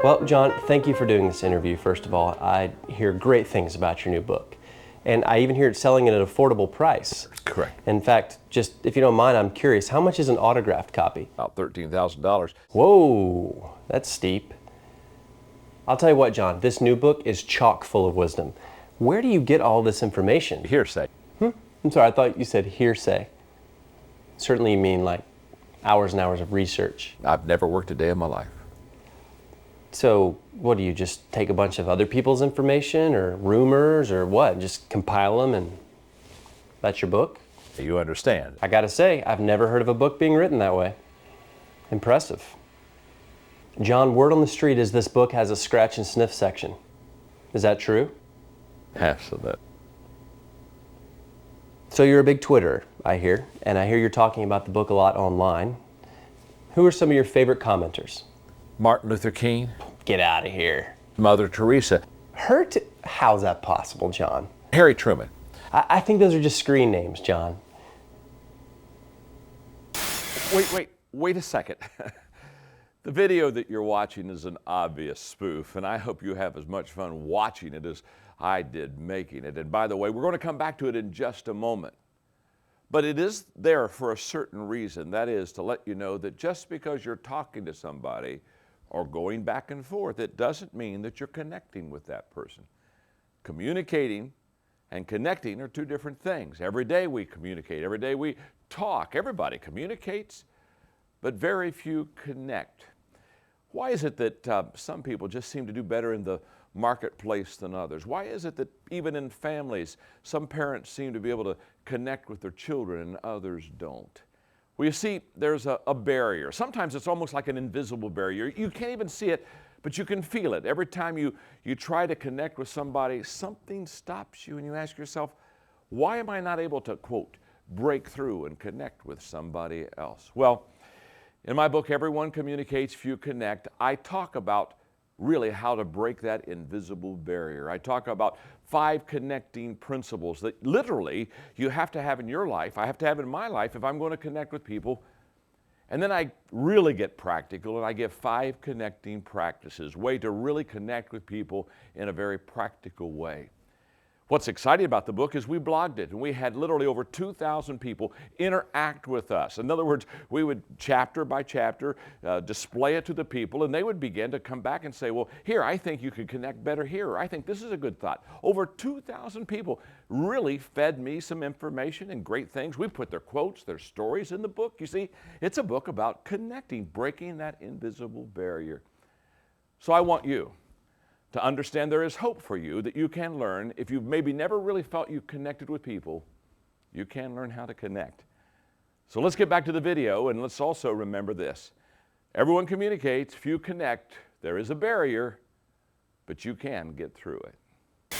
Well, John, thank you for doing this interview, first of all. I hear great things about your new book. And I even hear it selling at an affordable price. Correct. In fact, just if you don't mind, I'm curious, how much is an autographed copy? About $13,000. Whoa, that's steep. I'll tell you what, John, this new book is chock full of wisdom. Where do you get all this information? Hearsay. I'm sorry, I thought you said hearsay. Certainly you mean like hours and hours of research. I've never worked a day in my life. So what, do you just take a bunch of other people's information or rumors or what? Just compile them and that's your book? You understand. I gotta say, I've never heard of a book being written that way. Impressive. John, word on the street is this book has a scratch and sniff section. Is that true? Absolutely. So you're a big Twitterer, I hear, and I hear you're talking about the book a lot online. Who are some of your favorite commenters? Martin Luther King. Get out of here. Mother Teresa. How's that possible, John? Harry Truman. I think those are just screen names, John. Wait a second. The video that you're watching is an obvious spoof, and I hope you have as much fun watching it as I did making it. And by the way, we're going to come back to it in just a moment. But it is there for a certain reason. That is to let you know that just because you're talking to somebody or going back and forth, it doesn't mean that you're connecting with that person. Communicating and connecting are two different things. Every day we communicate. Every day we talk. Everybody communicates, but very few connect. Why is it that some people just seem to do better in the marketplace than others? Why is it that even in families, some parents seem to be able to connect with their children and others don't? Well, you see, there's a barrier. Sometimes it's almost like an invisible barrier. You can't even see it, but you can feel it. Every time you try to connect with somebody, something stops you and you ask yourself, why am I not able to, quote, break through and connect with somebody else? Well, in my book, Everyone Communicates, Few Connect, I talk about really how to break that invisible barrier. I talk about 5 connecting principles that literally you have to have in your life, I have to have in my life if I'm going to connect with people. And then I really get practical and I give 5 connecting practices, way to really connect with people in a very practical way. What's exciting about the book is we blogged it and we had literally over 2,000 people interact with us. In other words, we would chapter by chapter display it to the people and they would begin to come back and say, well, here, I think you could connect better here. Or I think this is a good thought. Over 2,000 people really fed me some information and great things. We put their quotes, their stories in the book. You see, it's a book about connecting, breaking that invisible barrier. So I want you to understand there is hope for you, that you can learn. If you've maybe never really felt you connected with people, you can learn how to connect. So let's get back to the video and let's also remember this. Everyone communicates, few connect. There is a barrier, but you can get through it.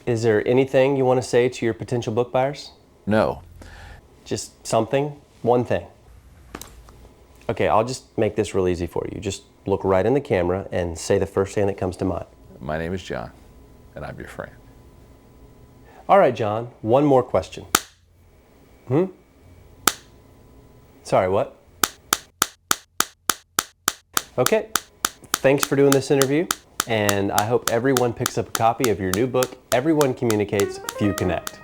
Is there anything you want to say to your potential book buyers? No. Just something? One thing? Okay, I'll just make this real easy for you. Just look right in the camera and say the first thing that comes to mind. My name is John, and I'm your friend. All right, John, one more question. Sorry, what? Okay, thanks for doing this interview, and I hope everyone picks up a copy of your new book, Everyone Communicates, Few Connect.